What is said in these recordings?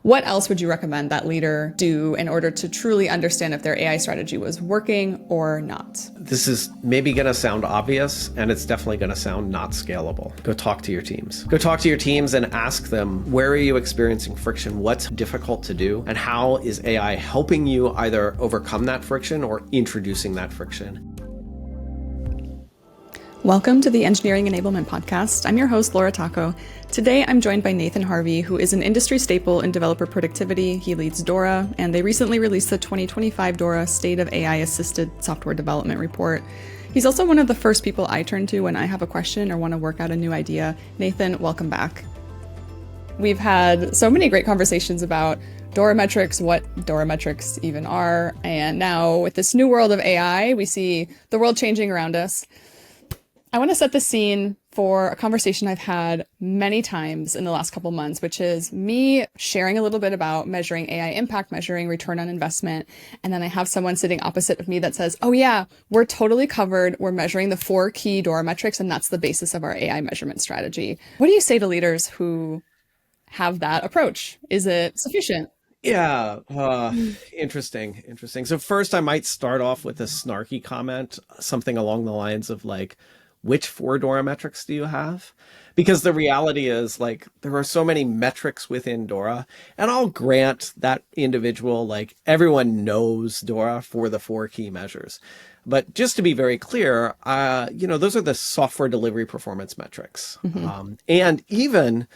What else would you recommend that leader do in order to truly understand if their AI strategy was working or not? This is maybe going to sound obvious, and it's definitely going to sound not scalable. Go talk to your teams. Go talk to your teams and ask them, where are you experiencing friction? What's difficult to do? And how is AI helping you either overcome that friction or introducing that friction? Welcome to the Engineering Enablement Podcast. I'm your host, Laura Tacho. Today, I'm joined by Nathen Harvey, who is an industry staple in developer productivity. He leads DORA, and they recently released the 2025 DORA State of AI-Assisted Software Development Report. He's also one of the first people I turn to when I have a question or want to work out a new idea. Nathen, welcome back. We've had so many great conversations about DORA metrics, what DORA metrics even are, and now with this new world of AI, we see the world changing around us. I want to set the scene for a conversation I've had many times in the last couple months, which is me sharing a little bit about measuring AI impact, measuring return on investment. And then I have someone sitting opposite of me that says, oh yeah, we're totally covered. We're measuring the 4 key DORA metrics, and that's the basis of our AI measurement strategy. What do you say to leaders who have that approach? Is it sufficient? Yeah, interesting. So first, I might start off with a snarky comment, something along the lines of like, which 4 DORA metrics do you have? Because the reality is like there are so many metrics within DORA, and I'll grant that individual, like everyone knows DORA for the 4 key measures. But just to be very clear, those are the software delivery performance metrics. And even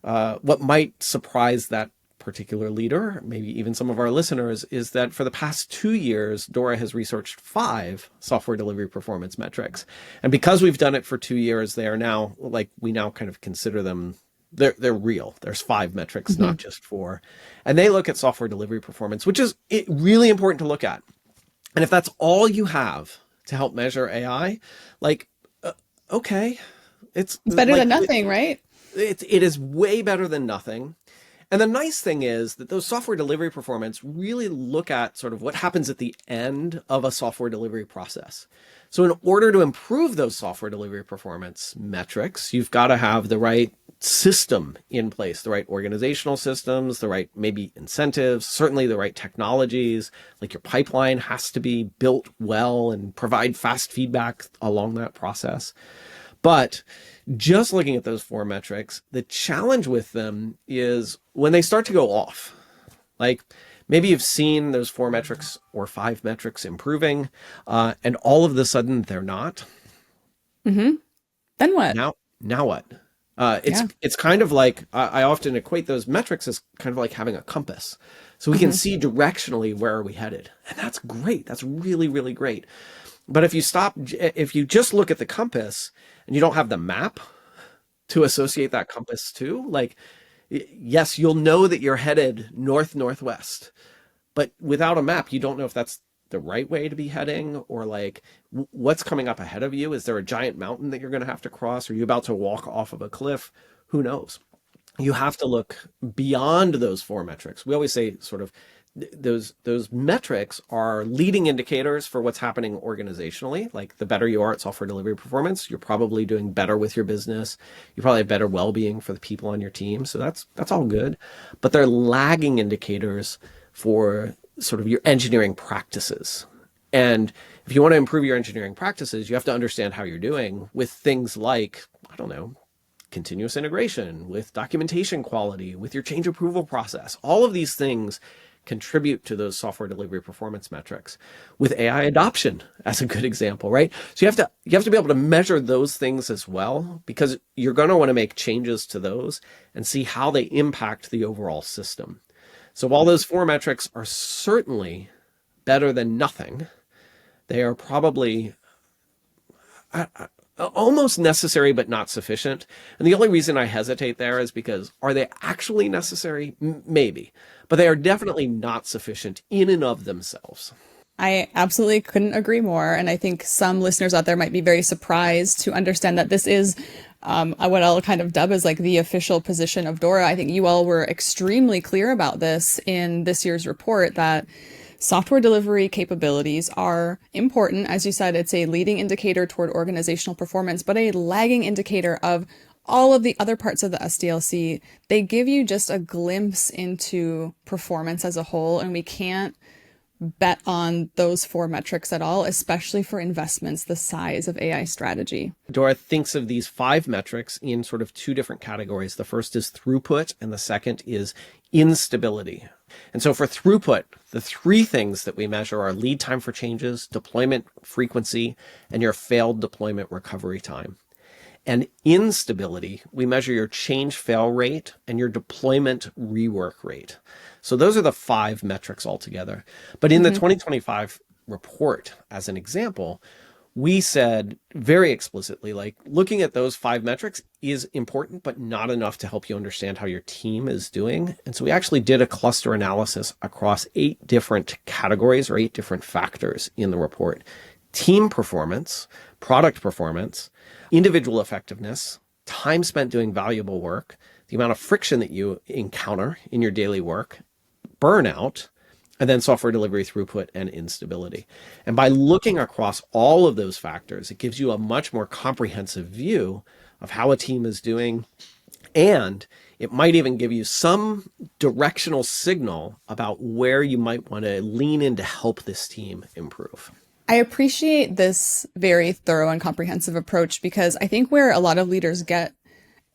what might surprise that particular leader, maybe even some of our listeners, is that for the past 2 years, DORA has researched 5 software delivery performance metrics. And because we've done it for 2 years, they are now, like, we now kind of consider them, they're real. There's 5 metrics, not just 4. And they look at software delivery performance, which is really important to look at. And if that's all you have to help measure AI, like, okay. It's better than nothing, right? It is way better than nothing. And the nice thing is that those software delivery performance really look at sort of what happens at the end of a software delivery process. So in order to improve those software delivery performance metrics, you've got to have the right system in place, the right organizational systems, the right maybe incentives, certainly the right technologies, like your pipeline has to be built well and provide fast feedback along that process. But just looking at those 4 metrics, the challenge with them is when they start to go off. Like maybe you've seen those 4 metrics or 5 metrics improving, and all of a sudden they're not. Then what? Now what? It's kind of like I often equate those metrics as kind of like having a compass. So we can see directionally where are we headed. And that's great. That's really, really great. But if you just look at the compass and you don't have the map to associate that compass to, like, yes, you'll know that you're headed north-northwest, but without a map, you don't know if that's the right way to be heading or like what's coming up ahead of you. Is there a giant mountain that you're going to have to cross? Are you about to walk off of a cliff? Who knows? You have to look beyond those 4 metrics. We always say sort of those metrics are leading indicators for what's happening organizationally. Like the better you are at software delivery performance, you're probably doing better with your business. You probably have better well-being for the people on your team. So that's all good. But they're lagging indicators for sort of your engineering practices. And if you want to improve your engineering practices, you have to understand how you're doing with things like, I don't know, continuous integration, with documentation quality, with your change approval process. All of these things contribute to those software delivery performance metrics, with AI adoption as a good example, right? So you have to be able to measure those things as well, because you're going to want to make changes to those and see how they impact the overall system. So while those 4 metrics are certainly better than nothing, they are probably almost necessary, but not sufficient. And the only reason I hesitate there is because are they actually necessary? Maybe, but they are definitely not sufficient in and of themselves. I absolutely couldn't agree more. And I think some listeners out there might be very surprised to understand that this is what I'll kind of dub as like the official position of DORA. I think you all were extremely clear about this in this year's report, that software delivery capabilities are important. As you said, it's a leading indicator toward organizational performance, but a lagging indicator of all of the other parts of the SDLC, they give you just a glimpse into performance as a whole, and we can't bet on those 4 metrics at all, especially for investments the size of AI strategy. DORA thinks of these 5 metrics in sort of 2 different categories. The first is throughput, and the second is instability. And so for throughput, the 3 things that we measure are lead time for changes, deployment frequency, and your failed deployment recovery time. And instability, we measure your change fail rate and your deployment rework rate. So those are the 5 metrics altogether. But in the 2025 report, as an example, we said very explicitly, like, looking at those 5 metrics is important, but not enough to help you understand how your team is doing. And so we actually did a cluster analysis across 8 different categories or 8 different factors in the report: team performance, product performance, individual effectiveness, time spent doing valuable work, the amount of friction that you encounter in your daily work, burnout, and then software delivery throughput and instability. And by looking across all of those factors, it gives you a much more comprehensive view of how a team is doing. And it might even give you some directional signal about where you might want to lean in to help this team improve. I appreciate this very thorough and comprehensive approach, because I think where a lot of leaders get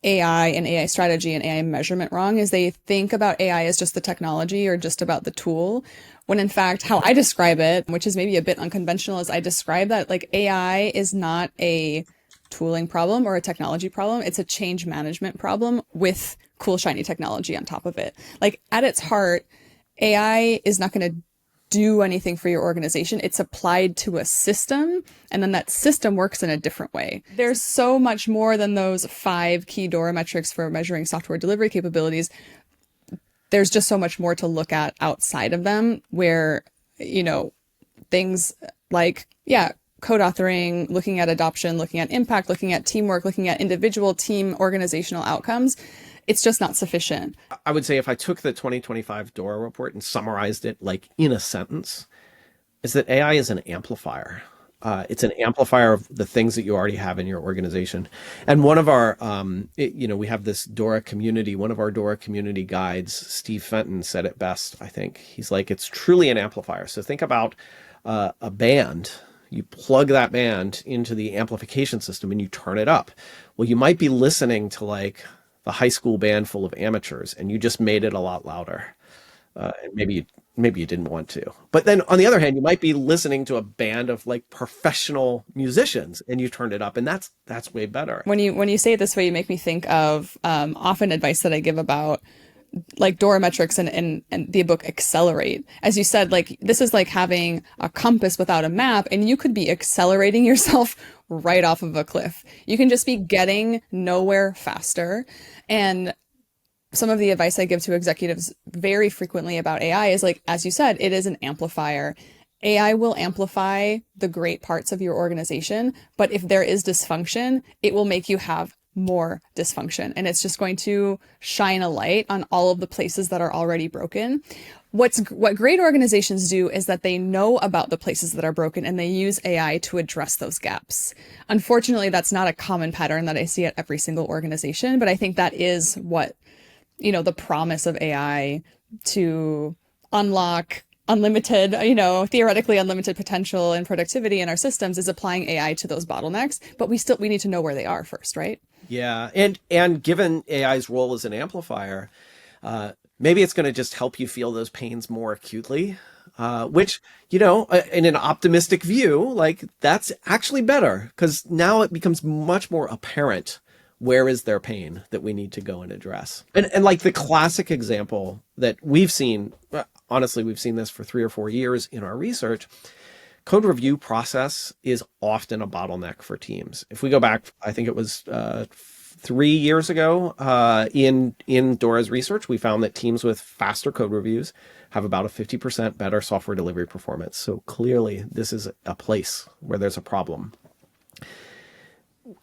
AI and AI strategy and AI measurement wrong is they think about AI as just the technology or just about the tool, when in fact, how I describe it, which is maybe a bit unconventional, is I describe that like AI is not a tooling problem or a technology problem. It's a change management problem with cool, shiny technology on top of it. Like, at its heart, AI is not going to do anything for your organization. It's applied to a system, and then that system works in a different way. There's so much more than those 5 key DORA metrics for measuring software delivery capabilities. There's just so much more to look at outside of them, where, you know, things like, code authoring, looking at adoption, looking at impact, looking at teamwork, looking at individual team organizational outcomes, it's just not sufficient. I would say if I took the 2025 DORA report and summarized it like in a sentence, is that AI is an amplifier. It's an amplifier of the things that you already have in your organization. And one of our, we have this DORA community, one of our DORA community guides, Steve Fenton, said it best, I think. He's like, it's truly an amplifier. So think about a band. You plug that band into the amplification system and you turn it up. Well, you might be listening to like the high school band full of amateurs, and you just made it a lot louder. Maybe you didn't want to. But then on the other hand, you might be listening to a band of like professional musicians, and you turned it up, and that's way better. When you say it this way, you make me think of often advice that I give about like DORA metrics and the book Accelerate. As you said, like, this is like having a compass without a map, and you could be accelerating yourself right off of a cliff. You can just be getting nowhere faster. And some of the advice I give to executives very frequently about AI is like, as you said, it is an amplifier. AI will amplify the great parts of your organization, but if there is dysfunction, it will make you have more dysfunction, and it's just going to shine a light on all of the places that are already broken. What great organizations do is that they know about the places that are broken, and they use AI to address those gaps. Unfortunately, that's not a common pattern that I see at every single organization, but I think that is what, the promise of AI to unlock unlimited, theoretically unlimited potential and productivity in our systems is applying AI to those bottlenecks. But we need to know where they are first, right? Yeah. And given AI's role as an amplifier, maybe it's going to just help you feel those pains more acutely, which, in an optimistic view, like, that's actually better, because now it becomes much more apparent where is their pain that we need to go and address. And like the classic example that we've seen, honestly, we've seen this for 3 or 4 years in our research. Code review process is often a bottleneck for teams. If we go back, I think it was 3 years ago, in DORA's research, we found that teams with faster code reviews have about a 50% better software delivery performance. So clearly, this is a place where there's a problem.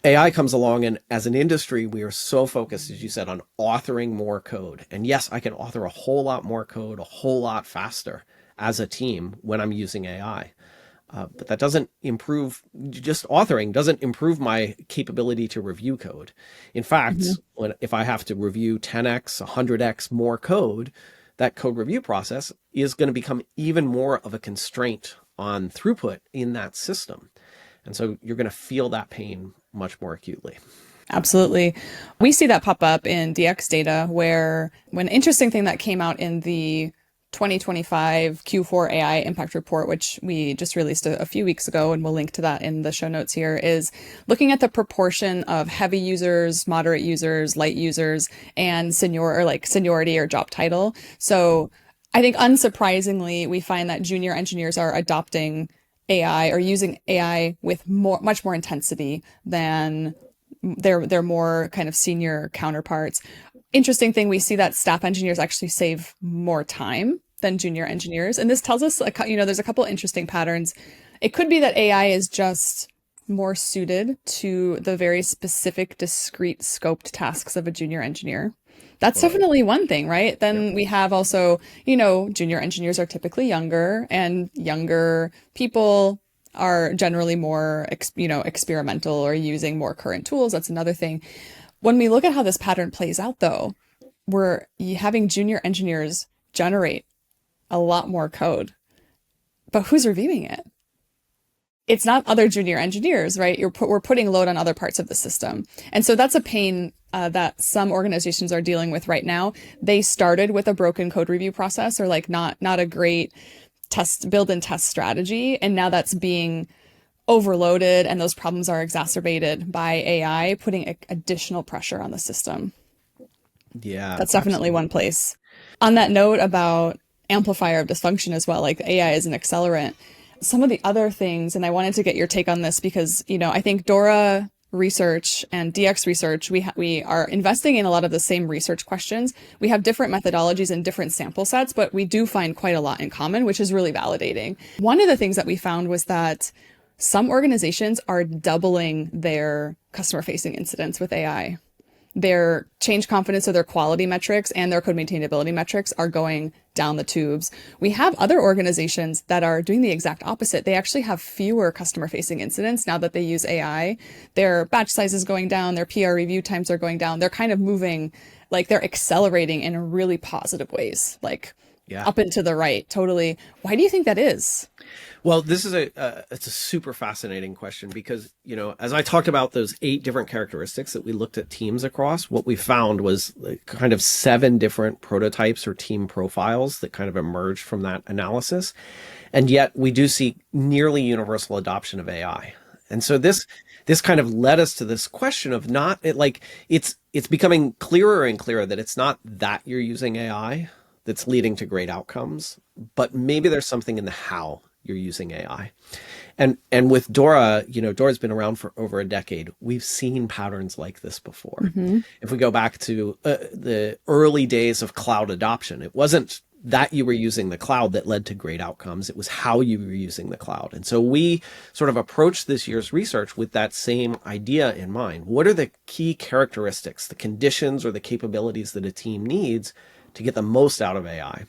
AI comes along, and as an industry, we are so focused, as you said, on authoring more code. And yes, I can author a whole lot more code, a whole lot faster as a team when I'm using AI. But that doesn't improve, just authoring doesn't improve my capability to review code. In fact, if I have to review 10x, 100x more code, that code review process is going to become even more of a constraint on throughput in that system. And so you're going to feel that pain much more acutely. Absolutely. We see that pop up in DX data where one interesting thing that came out in the 2025 Q4 AI impact report, which we just released a few weeks ago, and we'll link to that in the show notes here, is looking at the proportion of heavy users, moderate users, light users, and seniority or job title. So I think unsurprisingly, we find that junior engineers are adopting AI or using AI with much more intensity than their more kind of senior counterparts. Interesting thing, we see that staff engineers actually save more time than junior engineers. And this tells us, there's a couple interesting patterns. It could be that AI is just more suited to the very specific, discrete, scoped tasks of a junior engineer. That's definitely one thing, right? Then we have also, junior engineers are typically younger, and younger people are generally more, experimental or using more current tools. That's another thing. When we look at how this pattern plays out, though, we're having junior engineers generate a lot more code. But who's reviewing it? It's not other junior engineers, right? We're putting load on other parts of the system. And so that's a pain that some organizations are dealing with right now. They started with a broken code review process, or not a great build and test strategy. And now that's being overloaded, and those problems are exacerbated by AI, putting additional pressure on the system. Yeah, that's definitely one place. On that note about amplifier of dysfunction as well, like AI is an accelerant. Some of the other things, and I wanted to get your take on this because, I think DORA research and DX research, we are investing in a lot of the same research questions. We have different methodologies and different sample sets, but we do find quite a lot in common, which is really validating. One of the things that we found was that some organizations are doubling their customer-facing incidents with AI. Their change confidence or their quality metrics and their code maintainability metrics are going down the tubes. We have other organizations that are doing the exact opposite. They actually have fewer customer-facing incidents now that they use AI. Their batch size is going down. Their PR review times are going down. They're kind of moving, they're accelerating in really positive ways, up and to the right. Totally. Why do you think that is? Well, this is it's a super fascinating question because, as I talked about those 8 different characteristics that we looked at teams across, what we found was kind of 7 different prototypes or team profiles that kind of emerged from that analysis. And yet we do see nearly universal adoption of AI. And so this kind of led us to this question of it's becoming clearer and clearer that it's not that you're using AI that's leading to great outcomes, but maybe there's something in the how you're using AI. And with DORA, DORA's been around for over a decade. We've seen patterns like this before. If we go back to the early days of cloud adoption, it wasn't that you were using the cloud that led to great outcomes. It was how you were using the cloud. And so we sort of approached this year's research with that same idea in mind. What are the key characteristics, the conditions or the capabilities that a team needs to get the most out of AI?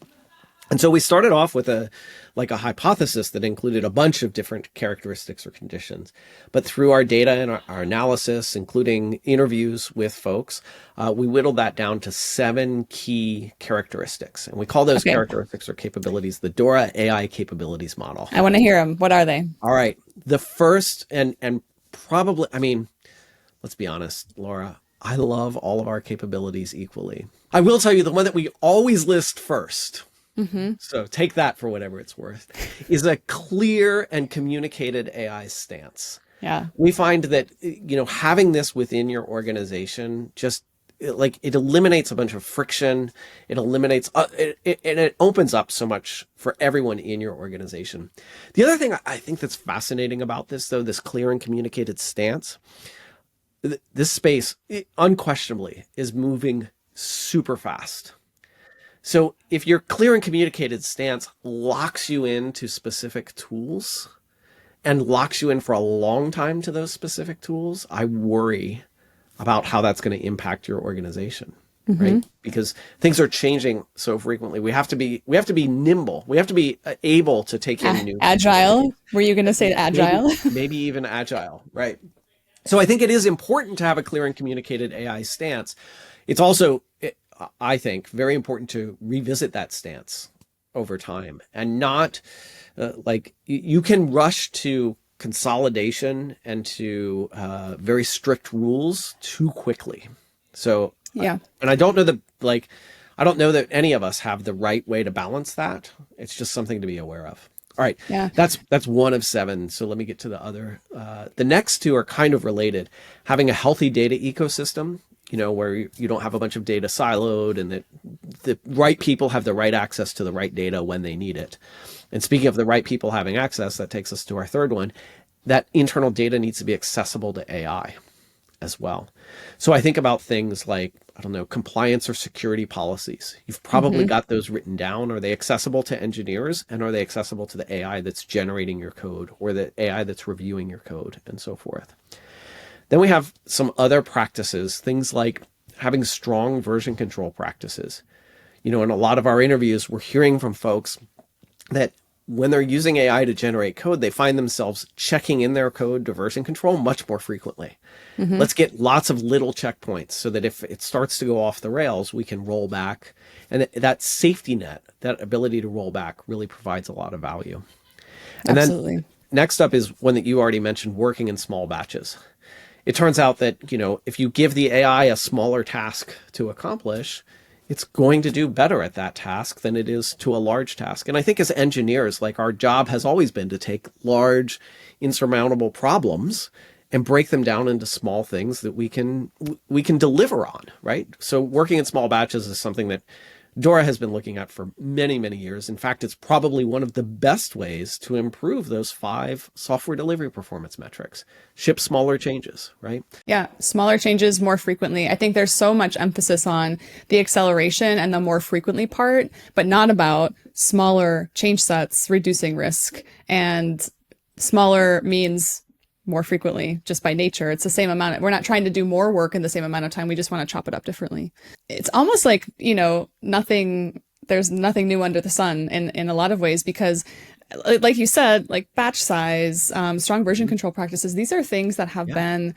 And so we started off with a hypothesis that included a bunch of different characteristics or conditions. But through our data and our analysis, including interviews with folks, we whittled that down to 7 key characteristics. And we call those characteristics or capabilities the DORA AI Capabilities Model. I want to hear them. What are they? All right. The first, and probably, let's be honest, Laura, I love all of our capabilities equally. I will tell you the one that we always list first, so take that for whatever it's worth, is a clear and communicated AI stance. Yeah. We find that, having this within your organization just it eliminates a bunch of friction. It eliminates, and it opens up so much for everyone in your organization. The other thing I think that's fascinating about this, though, this clear and communicated stance, this space unquestionably is moving super fast. So if your clear and communicated stance locks you into specific tools and locks you in for a long time to those specific tools, I worry about how that's going to impact your organization. right? Because things are changing so frequently. We have to be nimble. We have to be able to take in new agile. Were you going to say agile? maybe even agile, right? So I think it is important to have a clear and communicated AI stance. It's also, I think, very important to revisit that stance over time and not like you can rush to consolidation and to very strict rules too quickly. So yeah, and I don't know I don't know that any of us have the right way to balance that. It's just something to be aware of. All right. Yeah. That's one of 7. So let me get to the other. The next 2 are kind of related. Having a healthy data ecosystem, where you don't have a bunch of data siloed and that the right people have the right access to the right data when they need it. And speaking of the right people having access, that takes us to our third one. That internal data needs to be accessible to AI as well. So I think about things like, I don't know, compliance or security policies. You've probably got those written down. Are they accessible to engineers? And are they accessible to the AI that's generating your code or the AI that's reviewing your code and so forth? Then we have some other practices, things like having strong version control practices. In a lot of our interviews, we're hearing from folks that when they're using AI to generate code, they find themselves checking in their code to version control much more frequently. Let's get lots of little checkpoints so that if it starts to go off the rails, we can roll back. And that safety net, that ability to roll back really provides a lot of value. And absolutely. Then next up is one that you already mentioned, working in small batches. It turns out that, if you give the AI a smaller task to accomplish, it's going to do better at that task than it is to a large task. And I think as engineers, our job has always been to take large, insurmountable problems and break them down into small things that we can deliver on, right? So working in small batches is something that DORA has been looking at for many, many years. In fact, it's probably one of the best ways to improve those 5 software delivery performance metrics. Ship smaller changes, right? Yeah, smaller changes more frequently. I think there's so much emphasis on the acceleration and the more frequently part, but not about smaller change sets, reducing risk. And smaller means more frequently just by nature. It's the same amount. We're not trying to do more work in the same amount of time. We just want to chop it up differently. It's almost like, there's nothing new under the sun in a lot of ways, because like you said, like batch size, strong version control practices, these are things that have been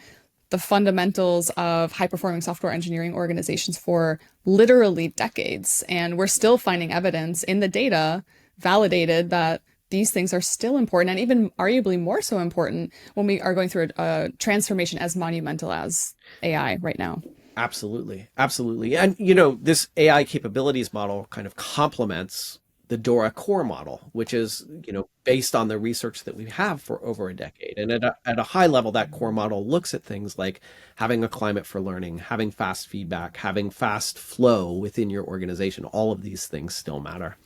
the fundamentals of high performing software engineering organizations for literally decades. And we're still finding evidence in the data validated that these things are still important, and even arguably more so important when we are going through a transformation as monumental as AI right now. Absolutely. Absolutely. And, this AI capabilities model kind of complements the DORA core model, which is, based on the research that we have for over a decade. And at a high level, that core model looks at things like having a climate for learning, having fast feedback, having fast flow within your organization. All of these things still matter.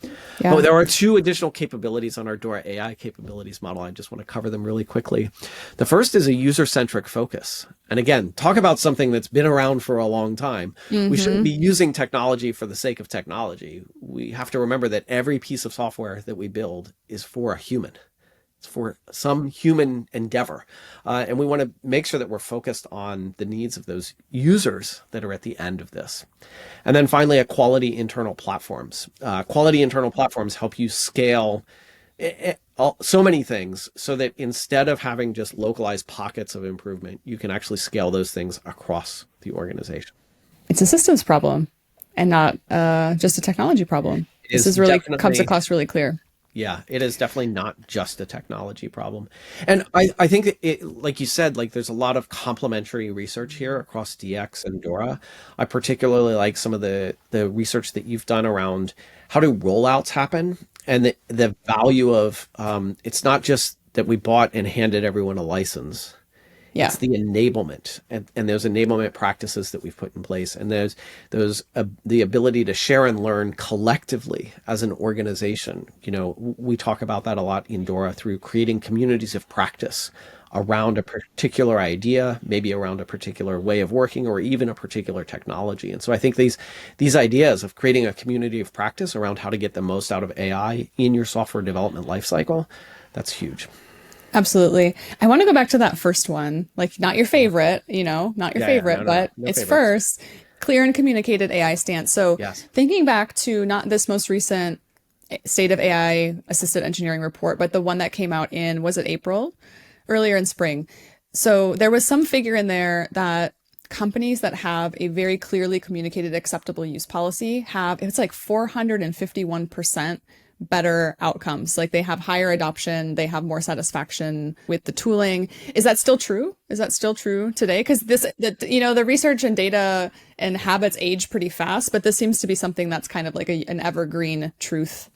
Yeah. But there are 2 additional capabilities on our DORA AI capabilities model. I just want to cover them really quickly. The first is a user-centric focus. And again, talk about something that's been around for a long time. We shouldn't be using technology for the sake of technology. We have to remember that every piece of software that we build is for a human. It's for some human endeavor. And we want to make sure that we're focused on the needs of those users that are at the end of this. And then finally, quality internal platforms. Quality internal platforms help you scale so many things so that instead of having just localized pockets of improvement, you can actually scale those things across the organization. It's a systems problem and not just a technology problem. This is really comes across really clear. Yeah, it is definitely not just a technology problem. And I think like you said, there's a lot of complementary research here across DX and DORA. I particularly like some of the research that you've done around how do rollouts happen and the value of, it's not just that we bought and handed everyone a license. Yeah. It's the enablement and those enablement practices that we've put in place. And there's the ability to share and learn collectively as an organization. We talk about that a lot in DORA through creating communities of practice around a particular idea, maybe around a particular way of working or even a particular technology. And so I think these ideas of creating a community of practice around how to get the most out of AI in your software development lifecycle, that's huge. Absolutely. I want to go back to that first one, not your favorite, not your favorite, but it's favorites. First. Clear and communicated AI stance. So Yes. thinking back to not this most recent State of AI Assisted Engineering report, but the one that came out in, was it April? Earlier in spring. So there was some figure in there that companies that have a very clearly communicated acceptable use policy have, it's like 451% better outcomes. Like they have higher adoption, they have more satisfaction with the tooling. Is that still true? Is that still true today? Because the research and data and habits age pretty fast, but this seems to be something that's kind of like an evergreen truth.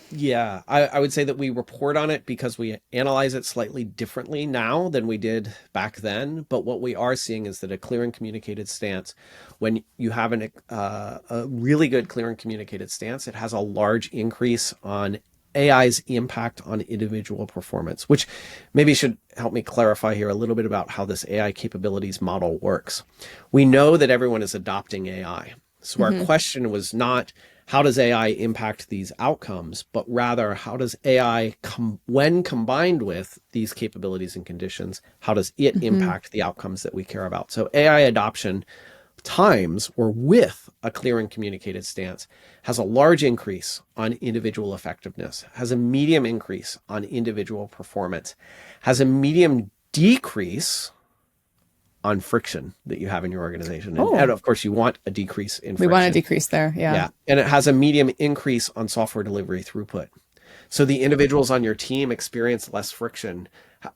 Yeah, I would say that we report on it because we analyze it slightly differently now than we did back then. But what we are seeing is that a clear and communicated stance, when you have a really good clear and communicated stance, it has a large increase on AI's impact on individual performance, which maybe should help me clarify here a little bit about how this AI capabilities model works. We know that everyone is adopting AI. So our question was not, how does AI impact these outcomes, but rather how does AI, when combined with these capabilities and conditions, how does it impact the outcomes that we care about? So AI adoption times, or with a clear and communicated stance, has a large increase on individual effectiveness, has a medium increase on individual performance, has a medium decrease on friction that you have in your organization. And of course, you want a decrease in friction. We want a decrease there. Yeah. And it has a medium increase on software delivery throughput. So the individuals on your team experience less friction.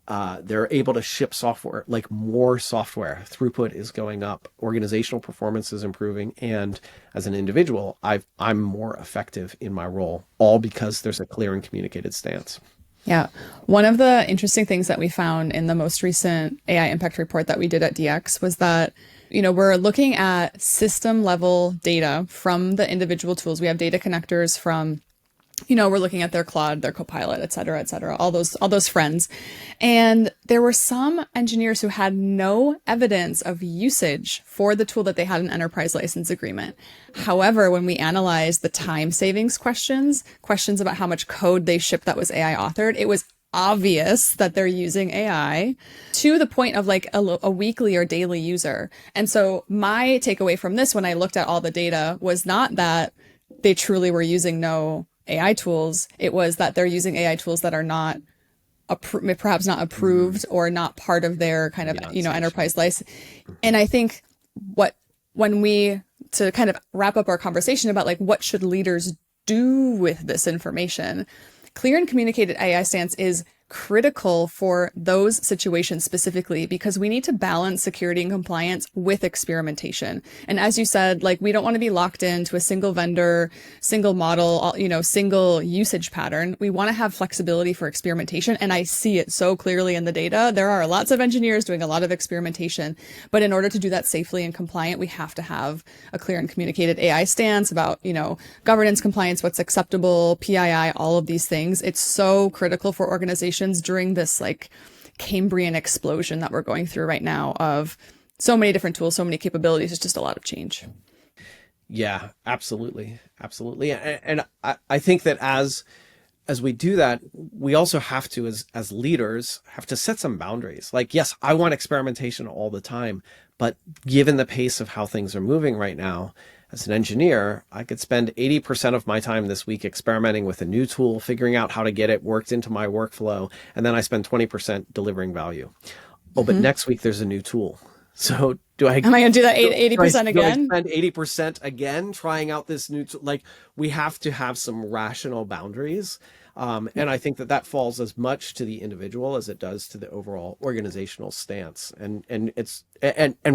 They're able to ship software, like more software. Throughput is going up. Organizational performance is improving. And as an individual, I'm more effective in my role, all because there's a clear and communicated stance. Yeah. One of the interesting things that we found in the most recent AI impact report that we did at DX was that, we're looking at system level data from the individual tools. We have data connectors from, we're looking at their Claude, their Copilot, et cetera, all those friends. And there were some engineers who had no evidence of usage for the tool that they had an enterprise license agreement. However, when we analyzed the time savings questions about how much code they shipped that was AI authored, it was obvious that they're using AI to the point of like a weekly or daily user. And so my takeaway from this, when I looked at all the data, was not that they truly were using no AI tools. It was that they're using AI tools that are not perhaps not approved or not part of their kind of, enterprise license. And I think to kind of wrap up our conversation about like, what should leaders do with this information? Clear and communicated AI stance is critical for those situations specifically, because we need to balance security and compliance with experimentation. And as you said, like, we don't want to be locked into a single vendor, single model, single usage pattern. We want to have flexibility for experimentation. And I see it so clearly in the data. There are lots of engineers doing a lot of experimentation, but in order to do that safely and compliant, we have to have a clear and communicated AI stance about, governance, compliance, what's acceptable, PII, all of these things. It's so critical for organizations during this like Cambrian explosion that we're going through right now of so many different tools, so many capabilities. It's just a lot of change. Yeah, absolutely. Absolutely. And I think that as we do that, we also have to, as leaders, have to set some boundaries. Like, yes, I want experimentation all the time, but given the pace of how things are moving right now, as an engineer, I could spend 80% of my time this week experimenting with a new tool, figuring out how to get it worked into my workflow, and then I spend 20% delivering value. Oh, but next week there's a new tool. So am I going to do that 80% again? Do I spend 80% again trying out this new tool? Like, we have to have some rational boundaries. And I think that falls as much to the individual as it does to the overall organizational stance. And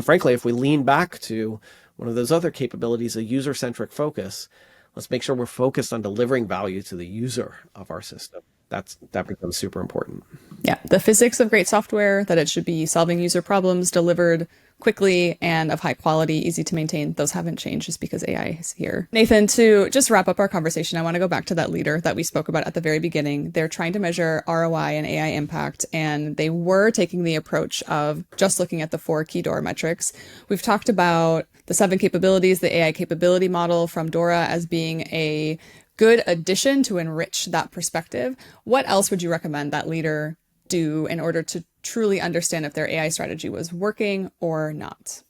frankly, if we lean back to one of those other capabilities, a user-centric focus, let's make sure we're focused on delivering value to the user of our system. That becomes super important. Yeah, the physics of great software, that it should be solving user problems, delivered quickly and of high quality, easy to maintain, those haven't changed just because AI is here. Nathen, to just wrap up our conversation, I want to go back to that leader that we spoke about at the very beginning. They're trying to measure ROI and AI impact, and they were taking the approach of just looking at the 4 key DORA metrics. We've talked about the 7 capabilities, the AI capability model from DORA as being a good addition to enrich that perspective. What else would you recommend that leader do in order to truly understand if their AI strategy was working or not?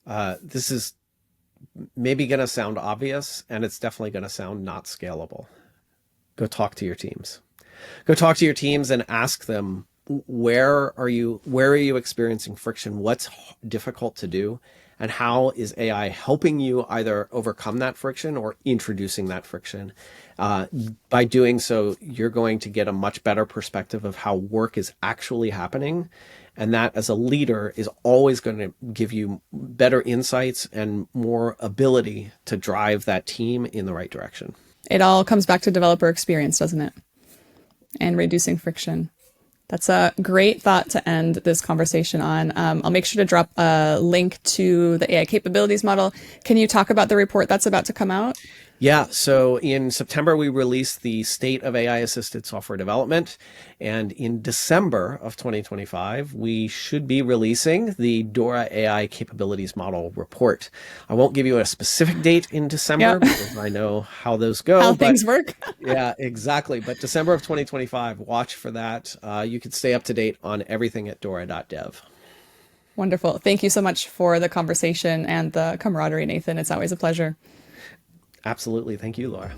This is maybe going to sound obvious, and it's definitely going to sound not scalable. Go talk to your teams. Go talk to your teams and ask them, where are you experiencing friction? What's difficult to do? And how is AI helping you either overcome that friction or introducing that friction? By doing so, you're going to get a much better perspective of how work is actually happening. And that, as a leader, is always going to give you better insights and more ability to drive that team in the right direction. It all comes back to developer experience, doesn't it? And reducing friction. That's a great thought to end this conversation on. I'll make sure to drop a link to the AI Capabilities Model. Can you talk about the report that's about to come out? Yeah. So in September, we released the State of AI-Assisted Software Development. And in December of 2025, we should be releasing the DORA AI Capabilities Model report. I won't give you a specific date in December because I know how those go. How things work. Yeah, exactly. But December of 2025, watch for that. You can stay up to date on everything at dora.dev. Wonderful. Thank you so much for the conversation and the camaraderie, Nathan. It's always a pleasure. Absolutely. Thank you, Laura.